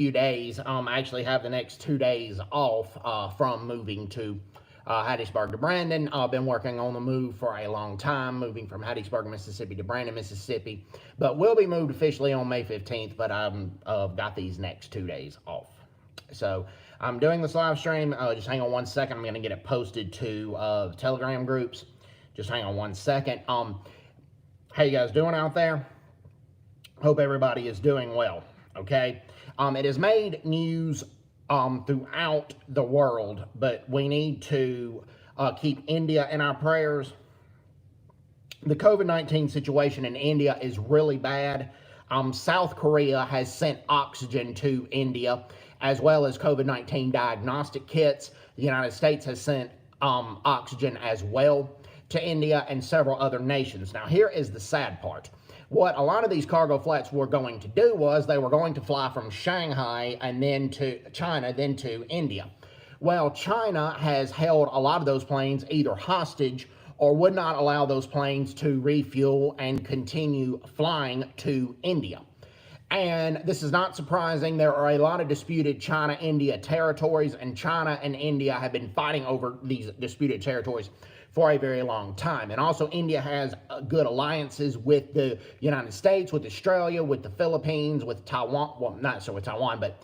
few days. I actually have the next 2 days off from moving to Hattiesburg to Brandon. I've been working on the move for a long time, moving from Hattiesburg, Mississippi to Brandon, Mississippi. But we'll be moved officially on May 15th, but I've got these next 2 days off. So I'm doing this live stream. Just hang on 1 second. I'm going to get it posted to the Telegram groups. Just hang on 1 second. How you guys doing out there? Hope everybody is doing well, okay? It has made news throughout the world, but we need to keep India in our prayers. The COVID-19 situation in India is really bad. South Korea has sent oxygen to India, as well as COVID-19 diagnostic kits. The United States has sent oxygen as well to India and several other nations. Now, here is the sad part. What a lot of these cargo flights were going to do was they were going to fly from Shanghai and then to China, then to India. Well, China has held a lot of those planes either hostage or would not allow those planes to refuel and continue flying to India. And this is not surprising. There are a lot of disputed China-India territories, and China and India have been fighting over these disputed territories for a very long time. And also, India has good alliances with the United States, with Australia, with the Philippines, with Taiwan. Well, not so with Taiwan, but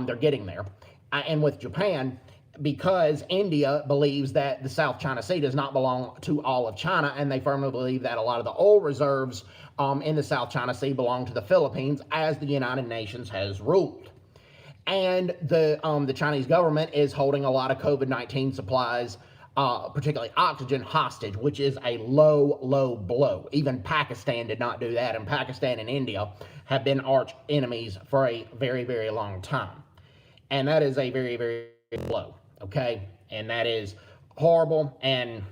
they're getting there. And with Japan, because India believes that the South China Sea does not belong to all of China, and they firmly believe that a lot of the oil reserves in the South China Sea belong to the Philippines, as the United Nations has ruled. And the Chinese government is holding a lot of COVID-19 supplies, particularly oxygen, hostage, which is a low, low blow. Even Pakistan did not do that, and Pakistan and India have been arch enemies for a very, very long time. And that is a very, very big blow, okay? And that is horrible. And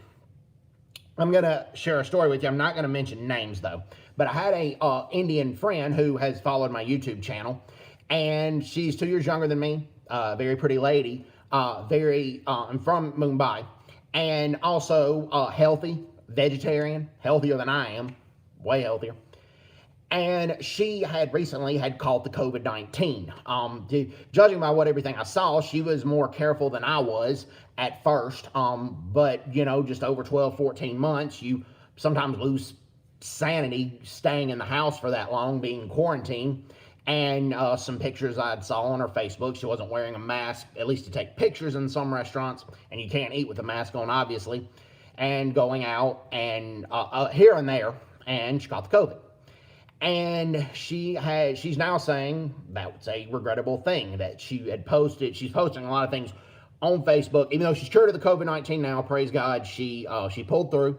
I'm going to share a story with you. I'm not going to mention names, though. But I had a Indian friend who has followed my YouTube channel, and she's 2 years younger than me, very pretty lady, I'm from Mumbai, and also healthy, vegetarian, healthier than I am, way healthier. And she had recently caught the COVID-19. Judging by everything I saw, she was more careful than I was at first. But, you know, just over 12, 14 months, you sometimes lose sanity staying in the house for that long, being quarantined. And some pictures I saw on her Facebook, she wasn't wearing a mask, at least to take pictures in some restaurants, and you can't eat with a mask on, obviously, and going out and here and there, and she caught the COVID. And she's now saying that's a regrettable thing that she had posted. She's posting a lot of things on Facebook, even though she's cured of the COVID-19 now, praise God, she pulled through.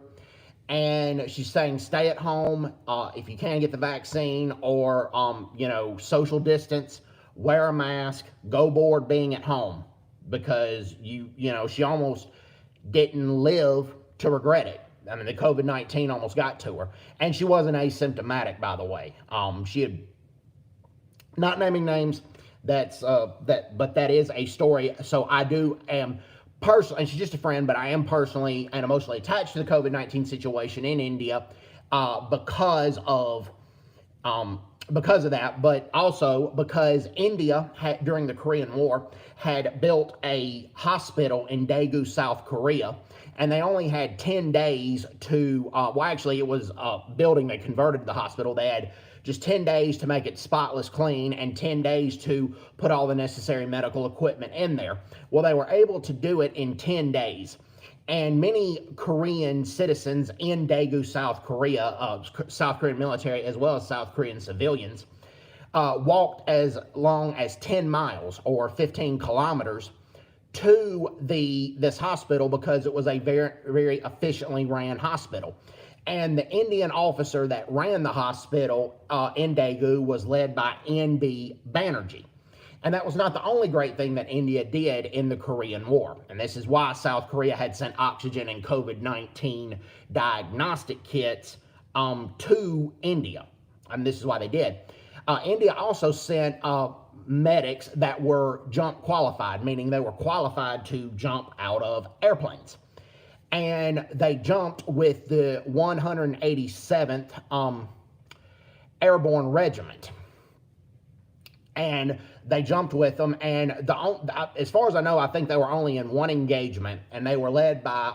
And she's saying stay at home if you can get the vaccine, or, you know, social distance, wear a mask, go board being at home, because, you know, she almost didn't live to regret it. I mean, the COVID-19 almost got to her. And she wasn't asymptomatic, by the way. She had, not naming names, but that is a story. So I am personally, and she's just a friend, but I am personally and emotionally attached to the COVID-19 situation in India because of that, but also because India during the Korean War had built a hospital in Daegu, South Korea, and they only had 10 days to, well, actually it was a building they converted to the hospital. They had just 10 days to make it spotless clean and 10 days to put all the necessary medical equipment in there. Well, they were able to do it in 10 days. And many Korean citizens in Daegu, South Korea, South Korean military, as well as South Korean civilians, walked as long as 10 miles or 15 kilometers to this hospital, because it was a very, very efficiently ran hospital. And the Indian officer that ran the hospital in Daegu was led by N.B. Banerjee. And that was not the only great thing that India did in the Korean War. And this is why South Korea had sent oxygen and COVID-19 diagnostic kits to India. And this is why they did. India also sent medics that were jump qualified, meaning they were qualified to jump out of airplanes. And they jumped with the 187th Airborne Regiment. and they jumped with them. And as far as I know, I think they were only in one engagement, and they were led by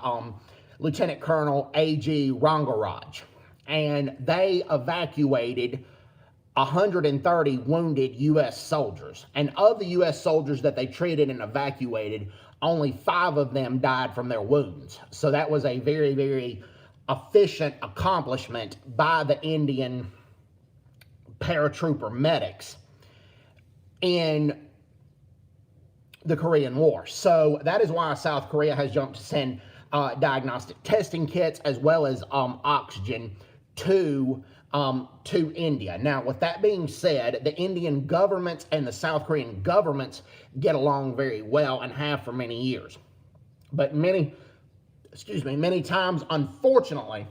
Lieutenant Colonel A.G. Rangaraj. And they evacuated 130 wounded U.S. soldiers. And of the U.S. soldiers that they treated and evacuated, only 5 of them died from their wounds. So that was a very, very efficient accomplishment by the Indian paratrooper medics in the Korean War. So that is why South Korea has jumped to send diagnostic testing kits as well as oxygen to India. Now, with that being said, the Indian governments and the South Korean governments get along very well and have for many years. But many times, unfortunately,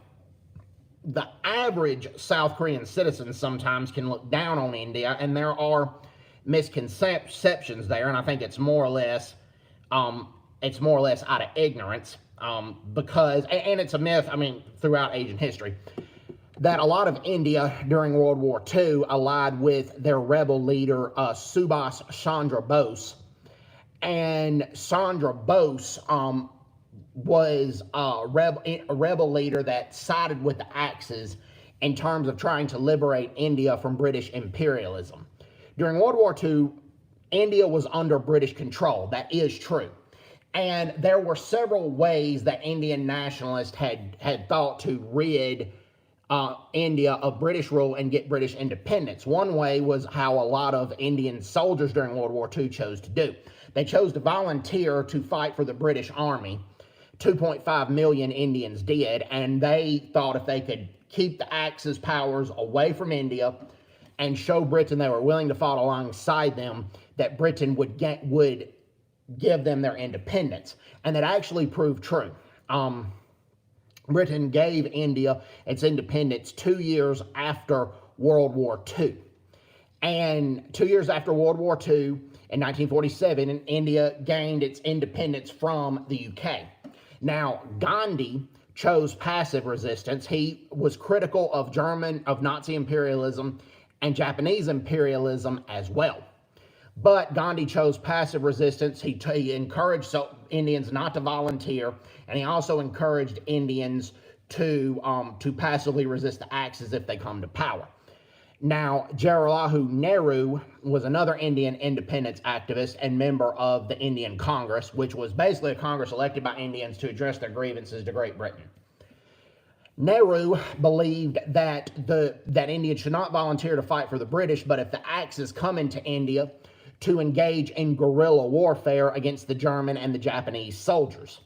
the average South Korean citizen sometimes can look down on India, and there are misconceptions there, and I think it's more or less out of ignorance, because, and it's a myth, throughout Asian history, that a lot of India during World War II allied with their rebel leader, Subhas Chandra Bose. And Chandra Bose was a rebel leader that sided with the Axis in terms of trying to liberate India from British imperialism. During World War II, India was under British control. That is true. And there were several ways that Indian nationalists had thought to rid India of British rule and get British independence. One way was how a lot of Indian soldiers during World War II chose to do. They chose to volunteer to fight for the British Army. 2.5 million Indians did, and they thought if they could keep the Axis powers away from India and show Britain they were willing to fight alongside them, that Britain would give them their independence. And that actually proved true. Britain gave India its independence 2 years after World War II. And 2 years after World War II, in 1947, India gained its independence from the UK. Now, Gandhi chose passive resistance. He was critical of Nazi imperialism and Japanese imperialism as well. But Gandhi chose passive resistance. He encouraged Indians not to volunteer, and he also encouraged Indians to passively resist the Axis if they come to power. Now, Jawaharlal Nehru was another Indian independence activist and member of the Indian Congress, which was basically a Congress elected by Indians to address their grievances to Great Britain. Nehru believed that Indians should not volunteer to fight for the British, but if the Axis come into India, to engage in guerrilla warfare against the German and the Japanese soldiers.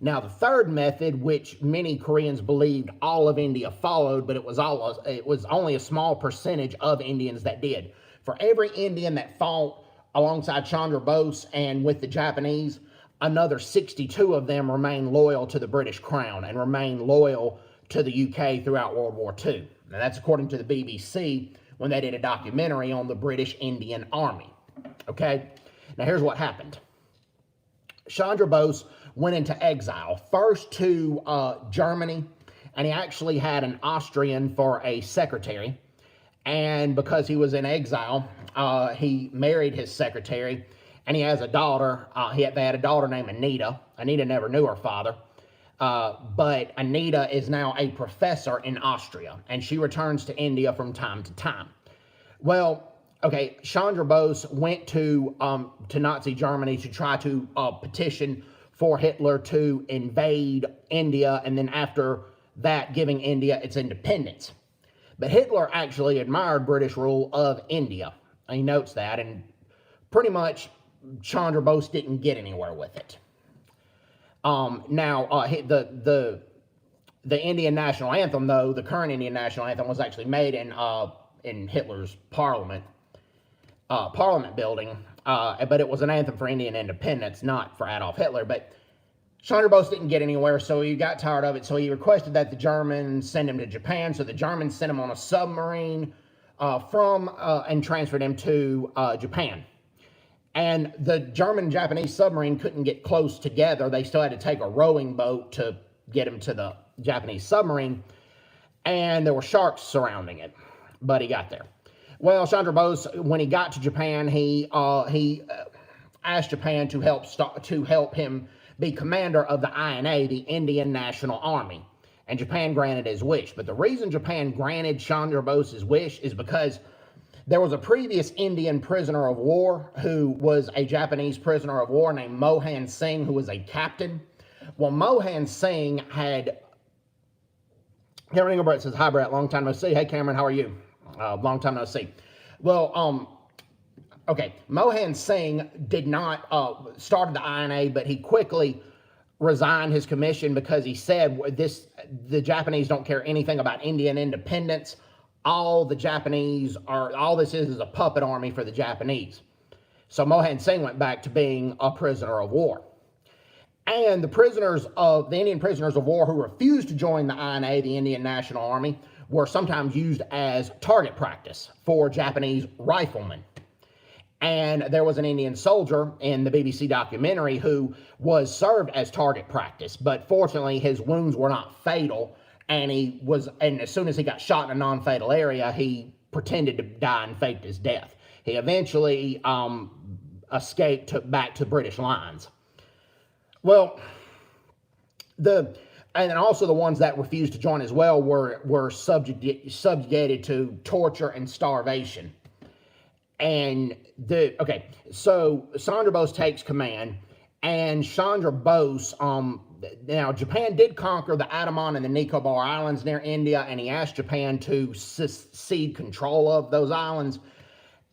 Now, the third method, which many Koreans believed all of India followed, but it was only a small percentage of Indians that did. For every Indian that fought alongside Chandra Bose and with the Japanese, another 62 of them remained loyal to the British Crown and remained loyal to the UK throughout World War II. Now, that's according to the BBC when they did a documentary on the British Indian Army. Okay, now here's what happened. Chandra Bose went into exile, first to Germany, and he actually had an Austrian for a secretary. And because he was in exile, he married his secretary, and he has a daughter. They had a daughter named Anita. Anita never knew her father, but Anita is now a professor in Austria, and she returns to India from time to time. Well, okay, Chandra Bose went to Nazi Germany to try to petition for Hitler to invade India, and then after that, giving India its independence. But Hitler actually admired British rule of India. He notes that, and pretty much Chandra Bose didn't get anywhere with it. The Indian national anthem, though, the current Indian national anthem was actually made in Hitler's parliament building, but it was an anthem for Indian independence, not for Adolf Hitler. But Chandra Bose didn't get anywhere, so he got tired of it, so he requested that the Germans send him to Japan. So the Germans sent him on a submarine and transferred him to Japan. And the German-Japanese submarine couldn't get close together. They still had to take a rowing boat to get him to the Japanese submarine, and there were sharks surrounding it, but he got there. Well, Chandra Bose, when he got to Japan, he asked Japan to help him be commander of the INA, the Indian National Army, and Japan granted his wish. But the reason Japan granted Chandra Bose's wish is because there was a previous Indian prisoner of war who was a Japanese prisoner of war named Mohan Singh, who was a captain. Well, Mohan Singh had... Cameron Ingelbert says, hi, Brett, long time no see. Hey, Cameron, how are you? Long time no see. Well, okay, Mohan Singh did not started the INA, but he quickly resigned his commission because he said the Japanese don't care anything about Indian independence. All this is a puppet army for the Japanese. So Mohan Singh went back to being a prisoner of war. And the Indian prisoners of war who refused to join the INA, the Indian National Army, were sometimes used as target practice for Japanese riflemen. And there was an Indian soldier in the BBC documentary who was served as target practice, but fortunately his wounds were not fatal, and as soon as he got shot in a non-fatal area, he pretended to die and faked his death. He eventually escaped back to British lines. Well, and also the ones that refused to join as well were subjugated to torture and starvation. And so Chandra Bose takes command, and Chandra Bose, now Japan did conquer the Andaman and the Nicobar Islands near India, and he asked Japan to cede control of those islands,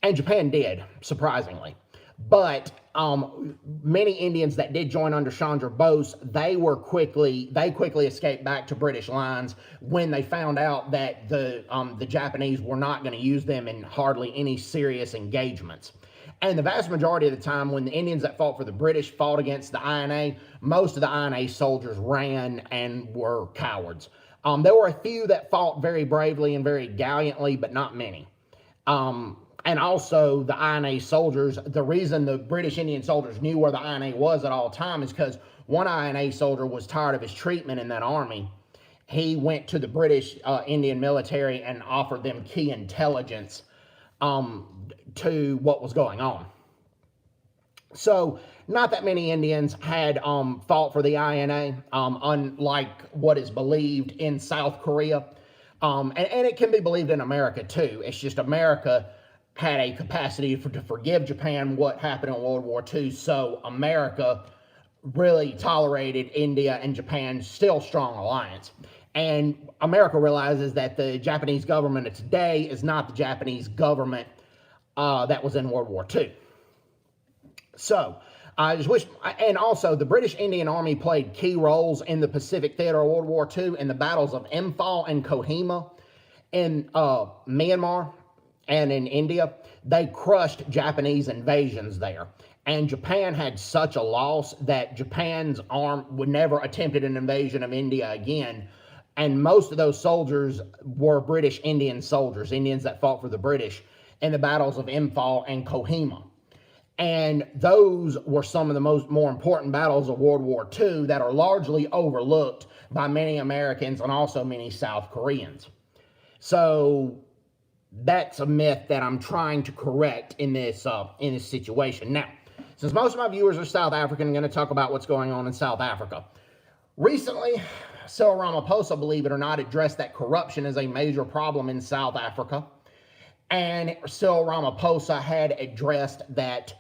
and Japan did, surprisingly. But many Indians that did join under Chandra Bose, they quickly escaped back to British lines when they found out that the Japanese were not going to use them in hardly any serious engagements. And the vast majority of the time, when the Indians that fought for the British fought against the INA, most of the INA soldiers ran and were cowards. There were a few that fought very bravely and very gallantly, but not many. And also, the INA soldiers, the reason the British Indian soldiers knew where the INA was at all time is because one INA soldier was tired of his treatment in that army. He went to the British Indian military and offered them key intelligence to what was going on. So, not that many Indians had fought for the INA, unlike what is believed in South Korea. And it can be believed in America, too. It's just America had a capacity to forgive Japan what happened in World War II, so America really tolerated India and Japan's still strong alliance. And America realizes that the Japanese government of today is not the Japanese government that was in World War II. So, I just wish, and also the British Indian Army played key roles in the Pacific Theater of World War II in the battles of Imphal and Kohima in Myanmar. And in India, they crushed Japanese invasions there. And Japan had such a loss that Japan's arm would never attempted an invasion of India again. And most of those soldiers were British Indian soldiers, Indians that fought for the British in the battles of Imphal and Kohima. And those were some of the more important battles of World War II that are largely overlooked by many Americans and also many South Koreans. So that's a myth that I'm trying to correct in this situation. Now, since most of my viewers are South African, I'm going to talk about what's going on in South Africa. Recently, Cyril Ramaphosa, believe it or not, addressed that corruption is a major problem in South Africa. And Cyril Ramaphosa had addressed that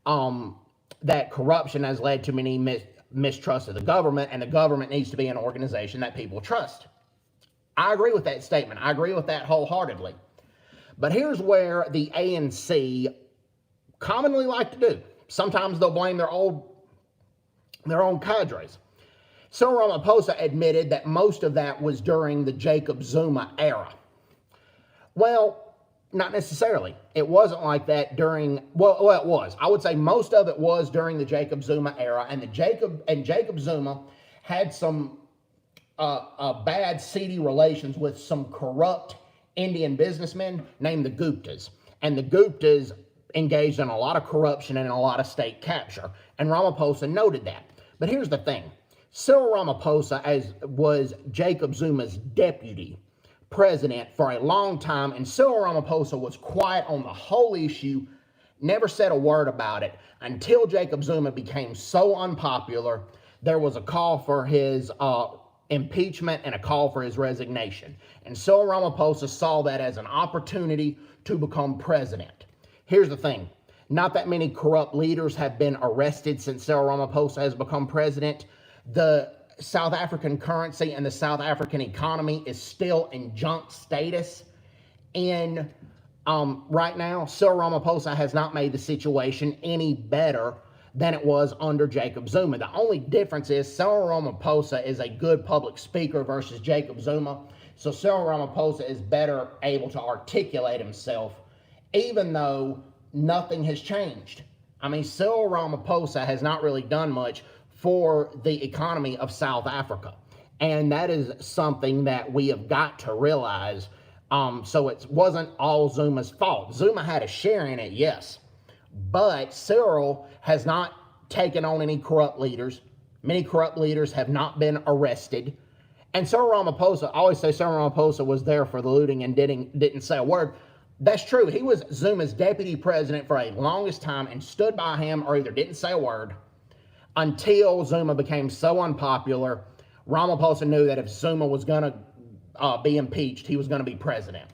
that corruption has led to many mistrust of the government, and the government needs to be an organization that people trust. I agree with that statement. I agree with that wholeheartedly. But here's where the ANC commonly like to do. Sometimes they'll blame their own cadres. Cyril Ramaphosa admitted that most of that was during the Jacob Zuma era. Well, not necessarily. It wasn't like that during, well, it was. I would say most of it was during the Jacob Zuma era, and Jacob Zuma had some bad, seedy relations with some corrupt Indian businessmen named the Guptas. And the Guptas engaged in a lot of corruption and a lot of state capture. And Ramaphosa noted that. But here's the thing. Cyril Ramaphosa was Jacob Zuma's deputy president for a long time, and Cyril Ramaphosa was quiet on the whole issue, never said a word about it until Jacob Zuma became so unpopular. There was a call for his impeachment and a call for his resignation. And Cyril Ramaphosa saw that as an opportunity to become president. Here's the thing. Not that many corrupt leaders have been arrested since Cyril Ramaphosa has become president. The South African currency and the South African economy is still in junk status. And right now, Cyril Ramaphosa has not made the situation any better than it was under Jacob Zuma. The only difference is Cyril Ramaphosa is a good public speaker versus Jacob Zuma. So Cyril Ramaphosa is better able to articulate himself, even though nothing has changed. I mean, Cyril Ramaphosa has not really done much for the economy of South Africa. And that is something that we have got to realize. So it wasn't all Zuma's fault. Zuma had a share in it, yes. But Cyril has not taken on any corrupt leaders. Many corrupt leaders have not been arrested. And Cyril Ramaphosa, I always say Cyril Ramaphosa was there for the looting and didn't say a word. That's true. He was Zuma's deputy president for a longest time and stood by him or either didn't say a word until Zuma became so unpopular. Ramaphosa knew that if Zuma was going to be impeached, he was going to be president.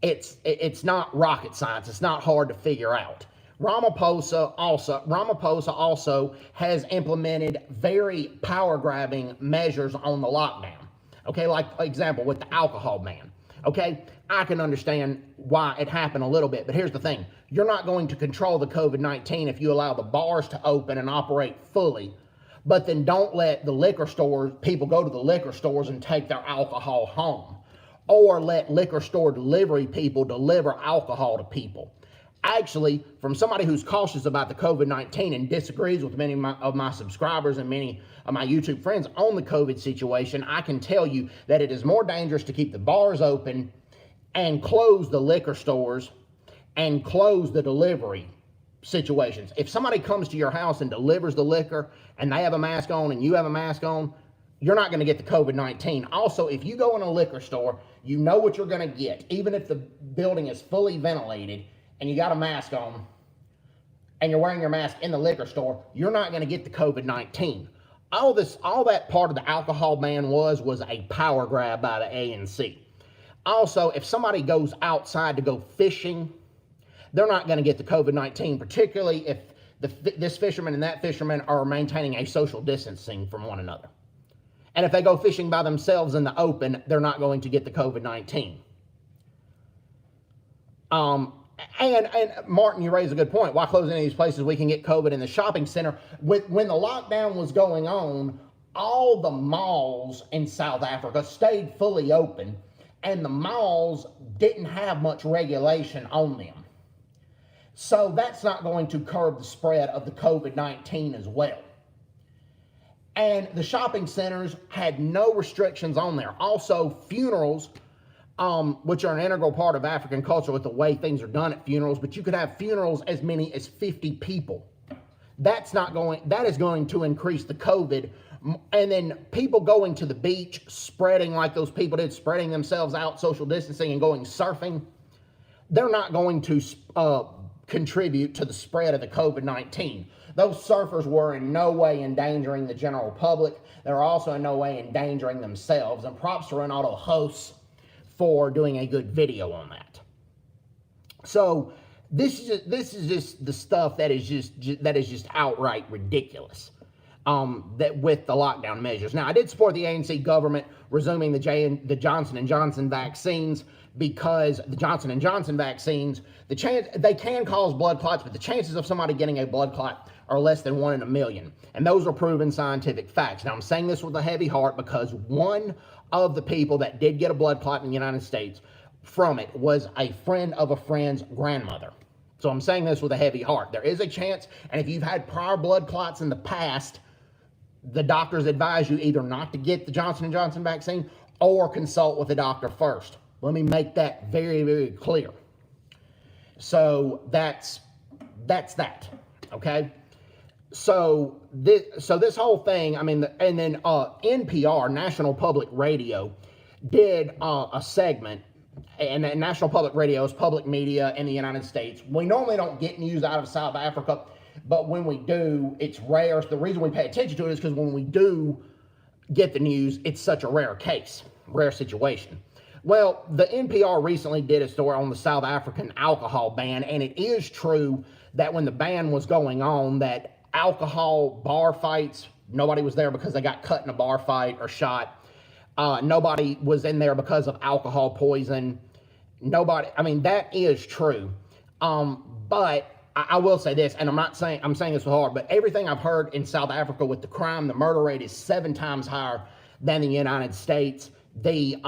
It's not rocket science. It's not hard to figure out. Ramaphosa also has implemented very power-grabbing measures on the lockdown. Okay, like, for example, with the alcohol ban. Okay, I can understand why it happened a little bit, but here's the thing. You're not going to control the COVID-19 if you allow the bars to open and operate fully, but then don't let the liquor stores, people go to the liquor stores and take their alcohol home, or let liquor store delivery people deliver alcohol to people. Actually, from somebody who's cautious about the COVID-19 and disagrees with many of my subscribers and many of my YouTube friends on the COVID situation, I can tell you that it is more dangerous to keep the bars open and close the liquor stores and close the delivery situations. If somebody comes to your house and delivers the liquor and they have a mask on and you have a mask on, you're not going to get the COVID-19. Also, if you go in a liquor store, you know what you're going to get. Even if the building is fully ventilated and you got a mask on and you're wearing your mask in the liquor store, you're not going to get the COVID-19. All that part of the alcohol ban was a power grab by the ANC. Also, if somebody goes outside to go fishing, they're not going to get the COVID-19, particularly if this fisherman and that fisherman are maintaining a social distancing from one another. And if they go fishing by themselves in the open, they're not going to get the COVID-19. And Martin, you raise a good point. Why close any of these places? We can get COVID in the shopping center. When the lockdown was going on, all the malls in South Africa stayed fully open, and the malls didn't have much regulation on them. So that's not going to curb the spread of the COVID-19 as well. And the shopping centers had no restrictions on there. Also, funerals, which are an integral part of African culture with the way things are done at funerals, but you could have funerals as many as 50 people. That is going to increase the COVID. And then people going to the beach, spreading like those people did, spreading themselves out, social distancing and going surfing, they're not going to contribute to the spread of the COVID-19. Those surfers were in no way endangering the general public. They're also in no way endangering themselves. And props to Ronaldo hosts for doing a good video on that. So this is just the stuff that is just outright ridiculous. That with the lockdown measures. Now, I did support the ANC government resuming the Johnson & Johnson vaccines, because the Johnson & Johnson vaccines, they can cause blood clots, but the chances of somebody getting a blood clot are less than 1 in a million. And those are proven scientific facts. Now, I'm saying this with a heavy heart because one of the people that did get a blood clot in the United States from it was a friend of a friend's grandmother. So I'm saying this with a heavy heart. There is a chance, and if you've had prior blood clots in the past, the doctors advise you either not to get the Johnson & Johnson vaccine or consult with a doctor first. Let me make that very, very clear. So that's that, okay? So this whole thing, I mean, and then NPR, National Public Radio, did a segment, and National Public Radio is public media in the United States. We normally don't get news out of South Africa, but when we do, it's rare. The reason we pay attention to it is because when we do get the news, it's such a rare case, rare situation. Well, the NPR recently did a story on the South African alcohol ban, and it is true that when the ban was going on, that alcohol bar fights, nobody was there because they got cut in a bar fight or shot. Nobody was in there because of alcohol poison. Nobody, I mean, that is true. But I will say this, and I'm saying this hard, but everything I've heard in South Africa with the crime, the murder rate is 7 times higher than the United States. The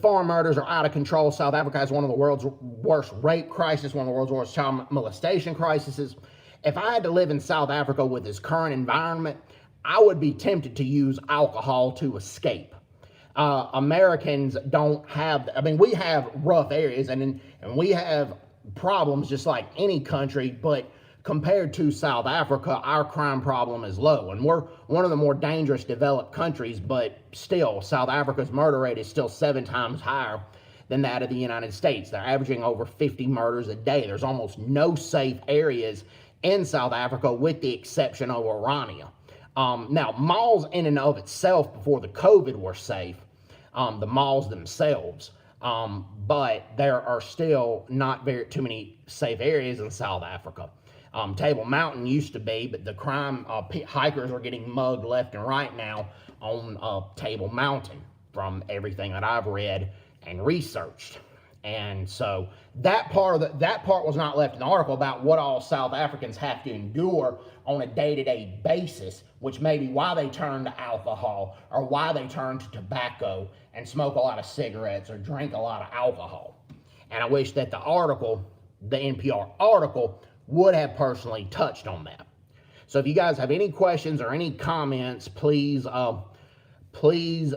farm murders are out of control. South Africa has one of the world's worst rape crises, one of the world's worst child molestation crises. If I had to live in South Africa with this current environment, I would be tempted to use alcohol to escape. Americans don't have, I mean, we have rough areas and we have problems just like any country, but compared to South Africa, our crime problem is low. And we're one of the more dangerous developed countries, but still, South Africa's murder rate is still 7 times higher than that of the United States. They're averaging over 50 murders a day. There's almost no safe areas in South Africa with the exception of Orania. Now, malls in and of itself before the COVID were safe, the malls themselves, but there are still not too many safe areas in South Africa. Table Mountain used to be, but the crime, hikers are getting mugged left and right now on Table Mountain from everything that I've read and researched. And so that part was not left in the article about what all South Africans have to endure on a day-to-day basis, which may be why they turn to alcohol or why they turn to tobacco and smoke a lot of cigarettes or drink a lot of alcohol. And I wish that the NPR article would have personally touched on that. So if you guys have any questions or any comments, please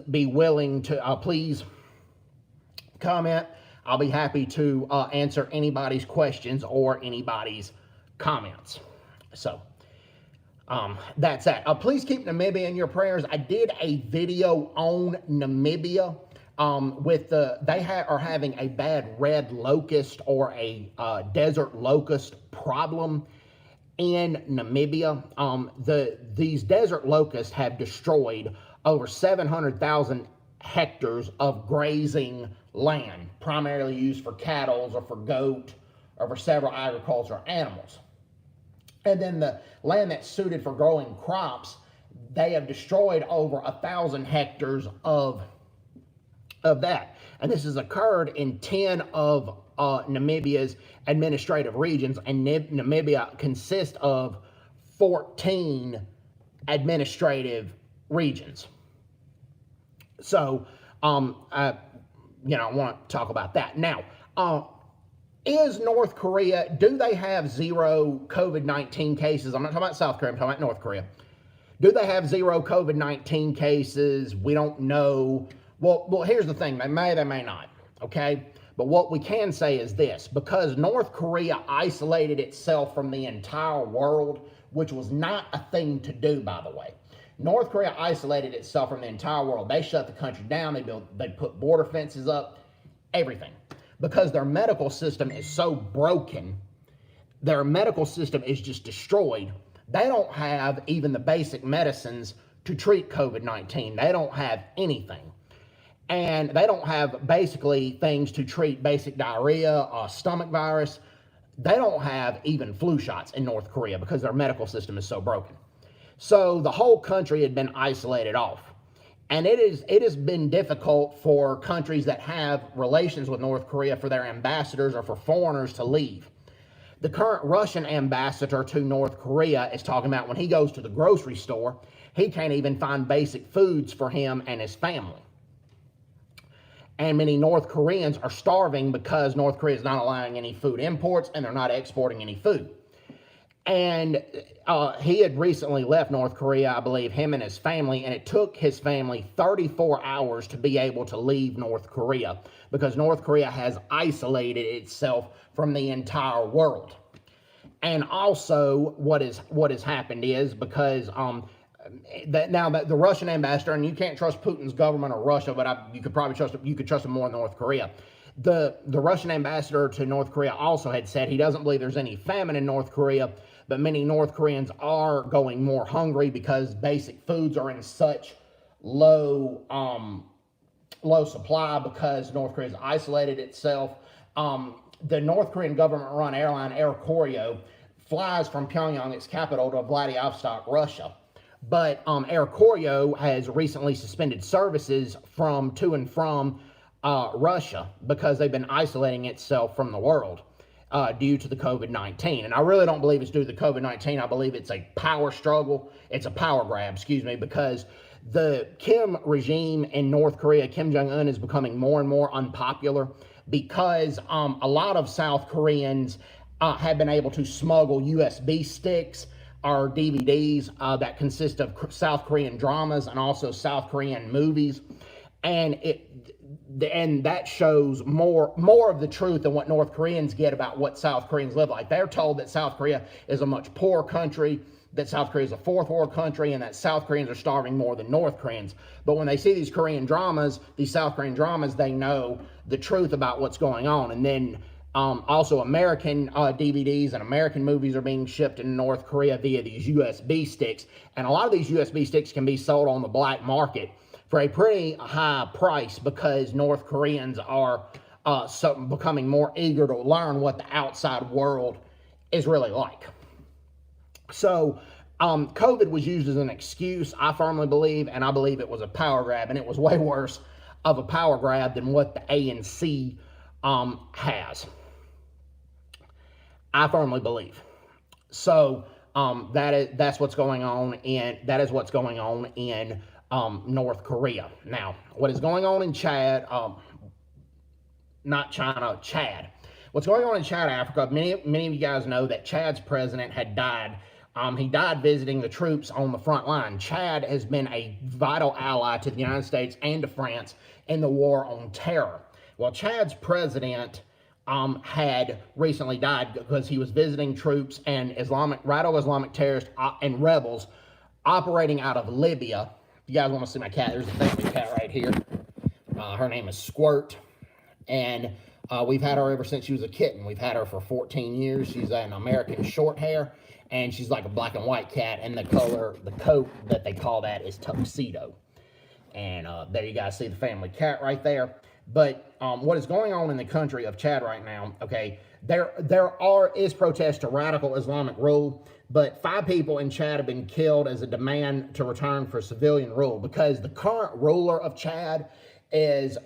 be willing to, please comment. I'll be happy to answer anybody's questions or anybody's comments. So that's that. Please keep Namibia in your prayers. I did a video on Namibia are having a bad red locust or a desert locust problem in Namibia. These desert locusts have destroyed over 700,000 hectares of grazing land, primarily used for cattle or for goat or for several agricultural animals. And then the land that's suited for growing crops, they have destroyed over 1,000 hectares of that. And this has occurred in 10 of Namibia's administrative regions, and Namibia consists of 14 administrative regions. So, I want to talk about that. Now, is North Korea, do they have 0 COVID-19 cases? I'm not talking about South Korea, I'm talking about North Korea. Do they have 0 COVID-19 cases? We don't know. Well, here's the thing. They may not, okay? But what we can say is this. Because North Korea isolated itself from the entire world, which was not a thing to do, by the way. North Korea isolated itself from the entire world. They shut the country down. They put border fences up, everything. Because their medical system is so broken, their medical system is just destroyed. They don't have even the basic medicines to treat COVID-19. They don't have anything. And they don't have basically things to treat basic diarrhea, stomach virus. They don't have even flu shots in North Korea because their medical system is so broken. So the whole country had been isolated off. And it has been difficult for countries that have relations with North Korea for their ambassadors or for foreigners to leave. The current Russian ambassador to North Korea is talking about when he goes to the grocery store, he can't even find basic foods for him and his family. And many North Koreans are starving because North Korea is not allowing any food imports and they're not exporting any food. And he had recently left North Korea, I believe, him and his family, and it took his family 34 hours to be able to leave North Korea because North Korea has isolated itself from the entire world. And also what has happened is because now that the Russian ambassador, and you can't trust Putin's government or Russia, but you could probably trust him more in North Korea. The Russian ambassador to North Korea also had said he doesn't believe there's any famine in North Korea, but many North Koreans are going more hungry because basic foods are in such low supply because North Korea's isolated itself. The North Korean government-run airline Air Koryo flies from Pyongyang, its capital, to Vladivostok, Russia. But Air Koryo has recently suspended services to and from Russia because they've been isolating itself from the world due to the COVID-19. And I really don't believe it's due to the COVID-19. I believe it's a power struggle. It's a power grab, because the Kim regime in North Korea, Kim Jong-un, is becoming more and more unpopular because a lot of South Koreans have been able to smuggle USB sticks or DVDs that consist of South Korean dramas and also South Korean movies. And that shows more of the truth than what North Koreans get about what South Koreans live like. They're told that South Korea is a much poorer country, that South Korea is a fourth world country, and that South Koreans are starving more than North Koreans. But when they see these South Korean dramas, they know the truth about what's going on. And then also American DVDs and American movies are being shipped in North Korea via these USB sticks. And a lot of these USB sticks can be sold on the black market for a pretty high price because North Koreans are becoming more eager to learn what the outside world is really like. So COVID was used as an excuse, I firmly believe, and I believe it was a power grab, and it was way worse of a power grab than what the ANC has. I firmly believe. So that's what's going on in North Korea. Now, what is going on in Chad? Not China, Chad. What's going on in Chad, Africa? Many of you guys know that Chad's president had died. He died visiting the troops on the front line. Chad has been a vital ally to the United States and to France in the war on terror. Well, Chad's president had recently died because he was visiting troops and radical Islamic terrorists and rebels operating out of Libya. If you guys want to see my cat, there's a family cat right here. Her name is Squirt, and we've had her ever since she was a kitten. We've had her for 14 years. She's an American short hair, and she's like a black and white cat, and the coat that they call that is tuxedo. And there you guys see the family cat right there. But what is going on in the country of Chad right now, okay, there is protest to radical Islamic rule, but 5 people in Chad have been killed as a demand to return for civilian rule because the current ruler of Chad is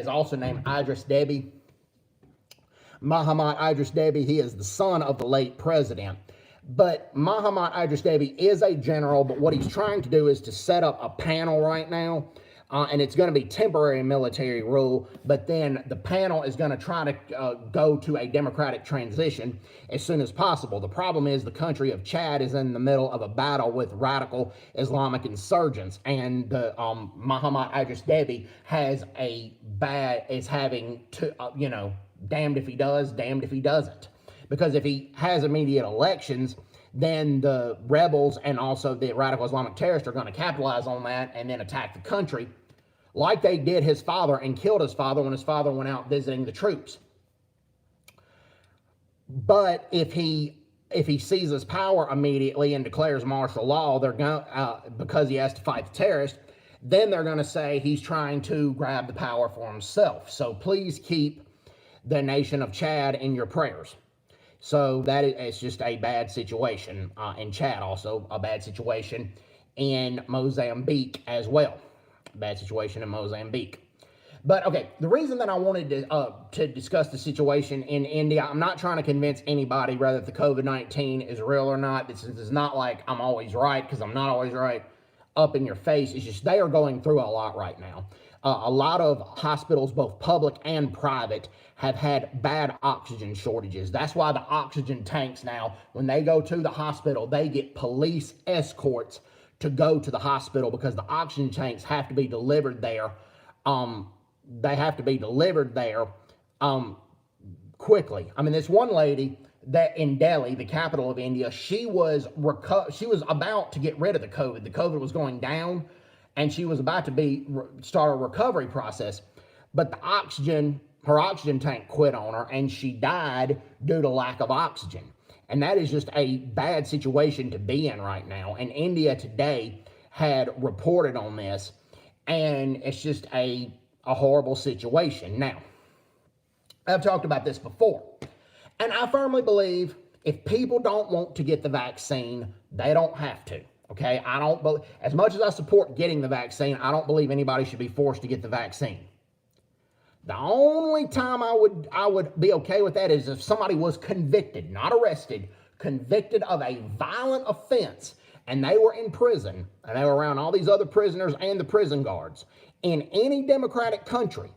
also named Idris Deby. Mahamat Idris Deby, he is the son of the late president. But Mahamat Idris Deby is a general, but what he's trying to do is to set up a panel right now, and it's going to be temporary military rule, but then the panel is going to try to go to a democratic transition as soon as possible. The problem is the country of Chad is in the middle of a battle with radical Islamic insurgents, and the Mahamat Idris Deby is having to, damned if he does, damned if he doesn't. Because if he has immediate elections, then the rebels and also the radical Islamic terrorists are going to capitalize on that and then attack the country like they did his father and killed his father when his father went out visiting the troops. But if he seizes power immediately and declares martial law, they're going because he has to fight the terrorists, then they're going to say he's trying to grab the power for himself. So please keep the nation of Chad in your prayers. So it's just a bad situation in Chad, also a bad situation in Mozambique as well. Bad situation in Mozambique. But okay, the reason that I wanted to discuss the situation in India, I'm not trying to convince anybody whether the COVID-19 is real or not. This is not like I'm always right, because I'm not always right up in your face. It's just they are going through a lot right now. A lot of hospitals, both public and private, have had bad oxygen shortages. That's why the oxygen tanks now, when they go to the hospital, they get police escorts to go to the hospital because the oxygen tanks have to be delivered there. They have to be delivered there quickly. I mean, this one lady, that in Delhi, the capital of India, she was about to get rid of the COVID. The COVID was going down, and she was about to start a recovery process. But her oxygen tank quit on her, and she died due to lack of oxygen. And that is just a bad situation to be in right now. And India today had reported on this, and it's just a horrible situation. Now, I've talked about this before, and I firmly believe if people don't want to get the vaccine, they don't have to. Okay, as much as I support getting the vaccine, I don't believe anybody should be forced to get the vaccine. The only time I would be okay with that is if somebody was convicted, not arrested, convicted of a violent offense, and they were in prison, and they were around all these other prisoners and the prison guards. In any democratic country,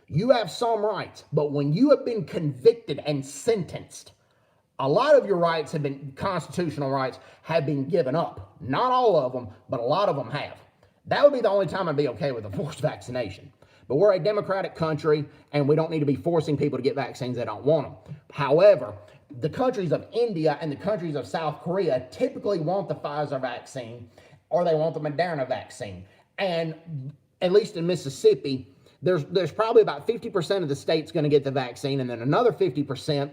you have some rights, but when you have been convicted and sentenced, a lot of your rights constitutional rights have been given up. Not all of them, but a lot of them have. That would be the only time I'd be okay with a forced vaccination. But we're a democratic country, and we don't need to be forcing people to get vaccines that don't want them. However, the countries of India and the countries of South Korea typically want the Pfizer vaccine, or they want the Moderna vaccine. And at least in Mississippi, there's probably about 50% of the state's going to get the vaccine, and then another 50%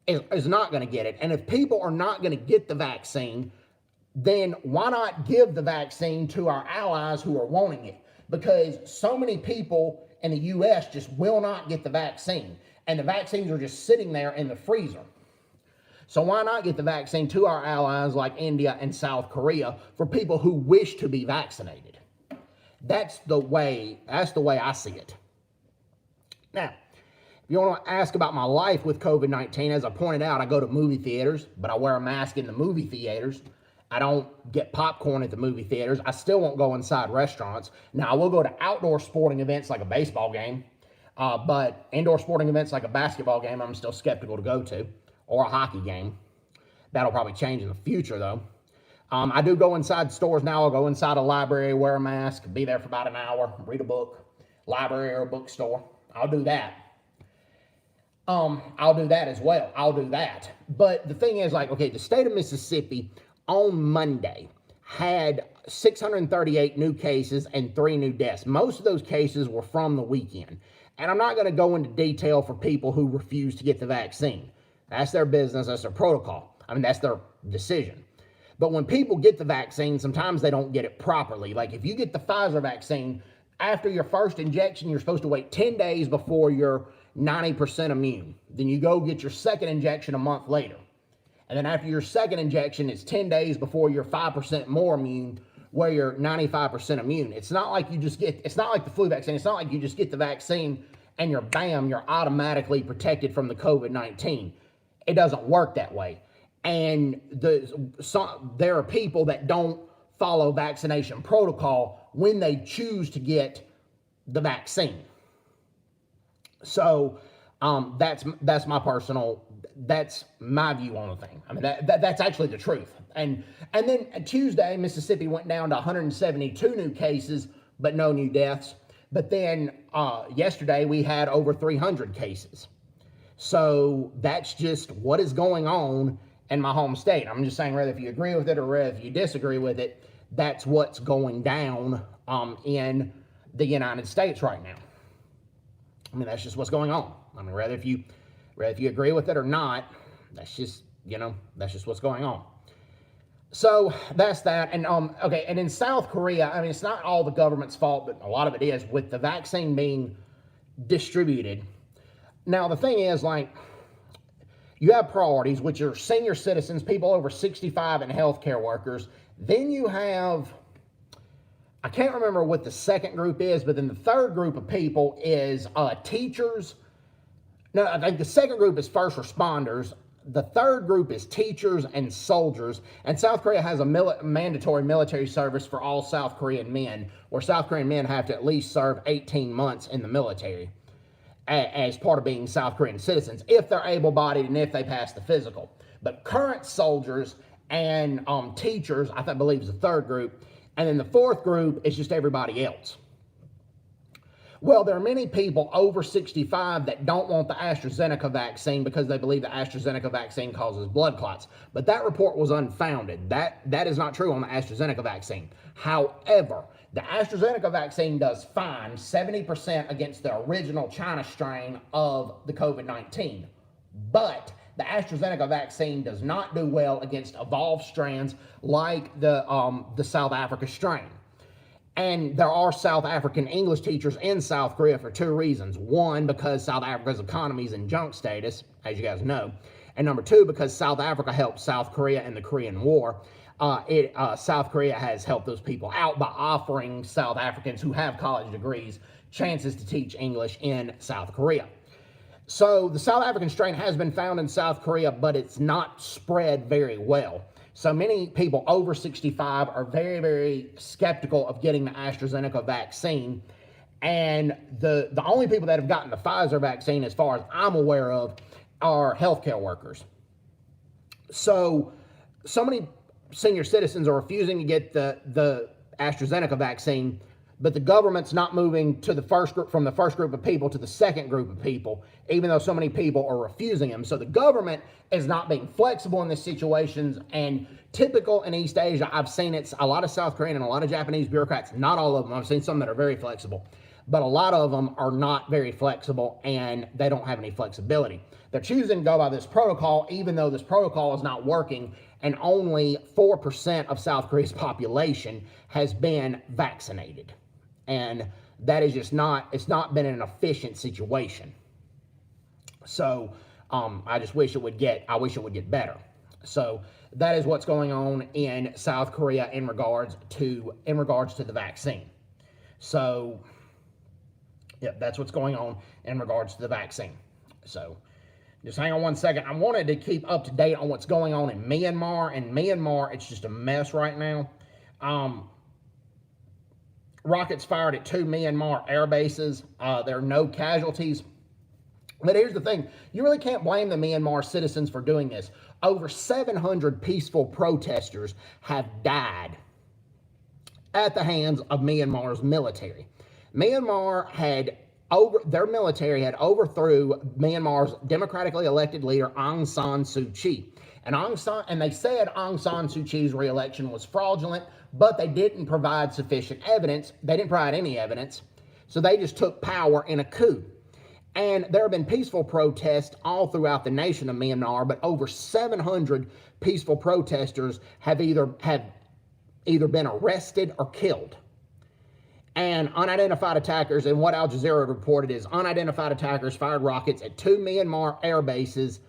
is not going to get it. And if people are not going to get the vaccine, then why not give the vaccine to our allies who are wanting it? Because so many people in the U.S. just will not get the vaccine, and the vaccines are just sitting there in the freezer. So why not get the vaccine to our allies like India and South Korea for people who wish to be vaccinated? That's the way I see it. Now, if you want to ask about my life with COVID-19, as I pointed out, I go to movie theaters, but I wear a mask in the movie theaters. I don't get popcorn at the movie theaters. I still won't go inside restaurants. Now, I will go to outdoor sporting events like a baseball game, but indoor sporting events like a basketball game, I'm still skeptical to go to, or a hockey game. That'll probably change in the future, though. I do go inside stores now. I'll go inside a library, wear a mask, be there for about an hour, read a book, library or a bookstore. I'll do that. I'll do that as well. I'll do that. But the thing is, okay, the state of Mississippi on Monday had 638 new cases and 3 new deaths. Most of those cases were from the weekend. And I'm not going to go into detail for people who refuse to get the vaccine. That's their business. That's their protocol. That's their decision. But when people get the vaccine, sometimes they don't get it properly. Like if you get the Pfizer vaccine, after your first injection, you're supposed to wait 10 days before you're 90% immune. Then you go get your second injection a month later. And then after your second injection, it's 10 days before you're 5% more immune, where you're 95% immune. It's not like it's not like the flu vaccine. It's not like you just get the vaccine and you're automatically protected from the COVID-19. It doesn't work that way. And there are people that don't follow vaccination protocol when they choose to get the vaccine. So that's my view on the thing. That's actually the truth. And then Tuesday, Mississippi went down to 172 new cases, but no new deaths. But then yesterday we had over 300 cases. So that's just what is going on in my home state. I'm just saying, whether if you agree with it or whether if you disagree with it, that's what's going down in the United States right now. That's just what's going on. Whether if you agree with it or not, that's just what's going on. So that's that. And okay, and in South Korea, it's not all the government's fault, but a lot of it is, with the vaccine being distributed. Now the thing is, you have priorities, which are senior citizens, people over 65, and healthcare workers. Then you have, I can't remember what the second group is, but then the third group of people is teachers. No, I think the second group is first responders. The third group is teachers and soldiers. And South Korea has a mandatory military service for all South Korean men, where South Korean men have to at least serve 18 months in the military as part of being South Korean citizens, if they're able-bodied and if they pass the physical. But current soldiers and teachers, I believe, is the third group. And then the fourth group is just everybody else. Well, there are many people over 65 that don't want the AstraZeneca vaccine because they believe the AstraZeneca vaccine causes blood clots. But that report was unfounded. That is not true on the AstraZeneca vaccine. However, the AstraZeneca vaccine does fine 70% against the original China strain of the COVID-19. But the AstraZeneca vaccine does not do well against evolved strands like the South Africa strain. And there are South African English teachers in South Korea for two reasons. One, because South Africa's economy is in junk status, as you guys know. And number two, because South Africa helped South Korea in the Korean War. South Korea has helped those people out by offering South Africans who have college degrees chances to teach English in South Korea. So the South African strain has been found in South Korea, but it's not spread very well. So many people over 65 are very, very skeptical of getting the AstraZeneca vaccine. And the only people that have gotten the Pfizer vaccine, as far as I'm aware of, are healthcare workers. So many senior citizens are refusing to get the AstraZeneca vaccine, but the government's not moving to from the first group of people to the second group of people, even though so many people are refusing them. So the government is not being flexible in these situations, and typical in East Asia, I've seen it's a lot of South Korean and a lot of Japanese bureaucrats, not all of them, I've seen some that are very flexible, but a lot of them are not very flexible and they don't have any flexibility. They're choosing to go by this protocol, even though this protocol is not working, and only 4% of South Korea's population has been vaccinated. And that is just not, it's not been an efficient situation. So I just wish it would get better. So that is what's going on in South Korea in regards to the vaccine. So yeah, that's what's going on in regards to the vaccine. So just hang on one second. I wanted to keep up to date on what's going on in Myanmar. In Myanmar, it's just a mess right now. Rockets fired at 2 Myanmar air bases. There are no casualties. But here's the thing. You really can't blame the Myanmar citizens for doing this. Over 700 peaceful protesters have died at the hands of Myanmar's military. Their military had overthrew Myanmar's democratically elected leader Aung San Suu Kyi. And they said Aung San Suu Kyi's re-election was fraudulent, but they didn't provide sufficient evidence. They didn't provide any evidence. So they just took power in a coup. And there have been peaceful protests all throughout the nation of Myanmar, but over 700 peaceful protesters have either been arrested or killed. And unidentified attackers, and what Al Jazeera reported is unidentified attackers fired rockets at 2 Myanmar air bases.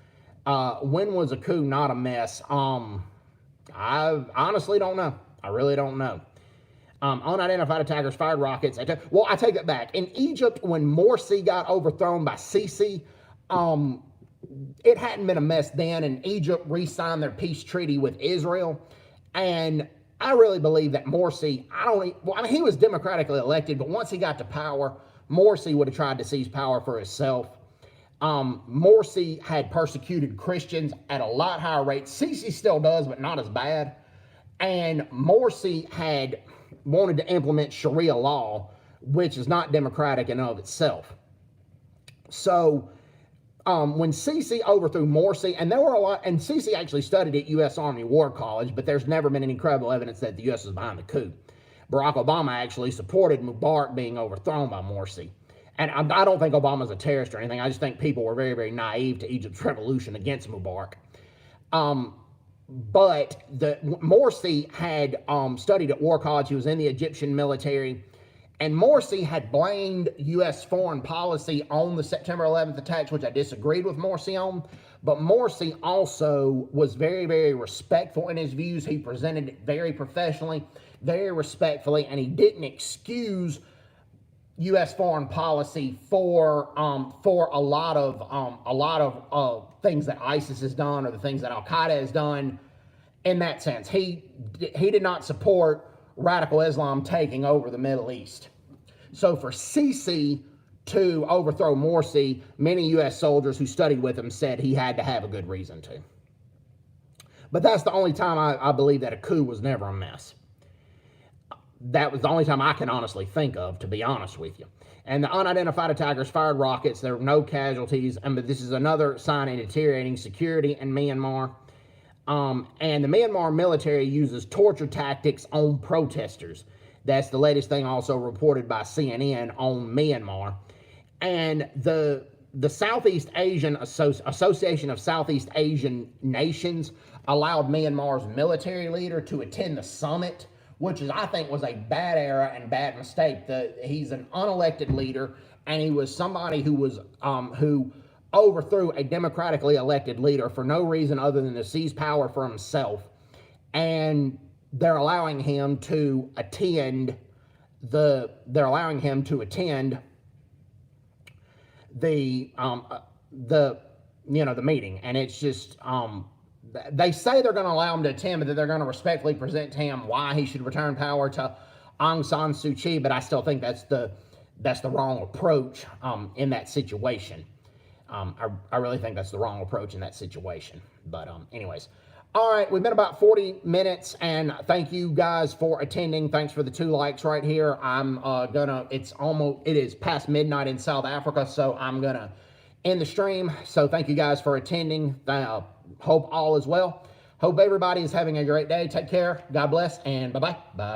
When was a coup not a mess? I honestly don't know. I really don't know. Unidentified attackers fired rockets. Well, I take that back. In Egypt, when Morsi got overthrown by Sisi, it hadn't been a mess then, and Egypt re-signed their peace treaty with Israel. And I really believe that Morsi, he was democratically elected, but once he got to power, Morsi would have tried to seize power for himself. Morsi had persecuted Christians at a lot higher rate. Sisi still does, but not as bad. And Morsi had wanted to implement Sharia law, which is not democratic in and of itself. So when Sisi overthrew Morsi, and there were a lot, and Sisi actually studied at U.S. Army War College, but there's never been any credible evidence that the U.S. was behind the coup. Barack Obama actually supported Mubarak being overthrown by Morsi. And I don't think Obama's a terrorist or anything. I just think people were very, very naive to Egypt's revolution against Mubarak. But Morsi had studied at War College. He was in the Egyptian military. And Morsi had blamed U.S. foreign policy on the September 11th attacks, which I disagreed with Morsi on. But Morsi also was very, very respectful in his views. He presented it very professionally, very respectfully, and he didn't excuse U.S. foreign policy for a lot of things that ISIS has done or the things that Al Qaeda has done. In that sense, he did not support radical Islam taking over the Middle East. So for Sisi to overthrow Morsi, many U.S. soldiers who studied with him said he had to have a good reason to. But that's the only time I believe that a coup was never a mess. That was the only time I can honestly think of, to be honest with you. And the unidentified attackers fired rockets. There were no casualties. But this is another sign of deteriorating security in Myanmar. And the Myanmar military uses torture tactics on protesters. That's the latest thing also reported by CNN on Myanmar. And the Southeast Asian Association of Southeast Asian Nations allowed Myanmar's military leader to attend the summit, which I think was a bad error and bad mistake. He's an unelected leader, and he was somebody who overthrew a democratically elected leader for no reason other than to seize power for himself. And they're allowing him to attend the meeting. And it's just, they say they're going to allow him to attend, but that they're going to respectfully present to him why he should return power to Aung San Suu Kyi. But I still think that's the wrong approach in that situation. I really think that's the wrong approach in that situation. But anyways, all right, we've been about 40 minutes, and thank you guys for attending. Thanks for the 2 likes right here. It is past midnight in South Africa, so I'm gonna end the stream. So thank you guys for attending. Hope all is well. Hope everybody is having a great day. Take care. God bless, and bye-bye. Bye.